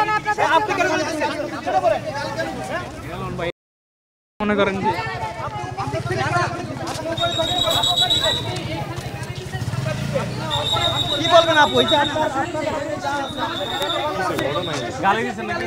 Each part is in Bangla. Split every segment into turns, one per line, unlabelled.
কেন আপনাদের? আপনি কেন বলতেছেন? ভাই মনে করেন যে কি বলবেন আপু? ওইটা গালি দিচ্ছেন নাকি?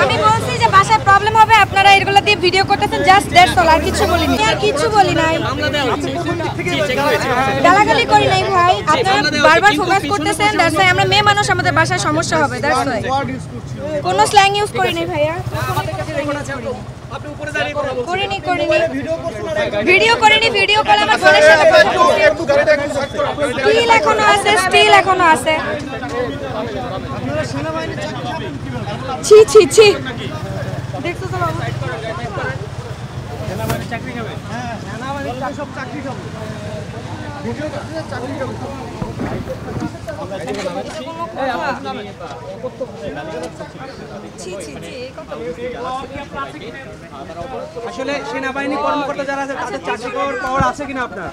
আমি বলছি যে বাসায় প্রবলেম হবে, আপনারা এগুলো দিয়ে ভিডিও করতেছেন, জাস্ট দ্যাটস অল, আর কিছু বলিনি। আর কিছু বলি নাই, গালাগালি করি নাই ভাই। আপনারা বারবার ফোকাস করতেছেন, দ্যাটস ওয়াই আমরা মেয়ে মানুষ, আমাদের বাসায় সমস্যা হবে, দ্যাটস ওয়াই। কোনো স্ল্যাং ইউজ করি নাই ভাইয়া, ভিডিও করিনি। ভিডিও কল আমার ফোনের সাথে স্টিল এখনো আছে। ছি ছি ছি, দেখছো তো বাবু, সেনাবাহিনী চাকরি খাবে। হ্যাঁ, সেনাবাহিনী সব চাকরি খাবে, ভিডিও করতে চাকরি খাবে। আসলে সেনাবাহিনী কর্মকর্তা যারা আছে তাদের চাকরি পাওয়ার আছে কিনা আপনার?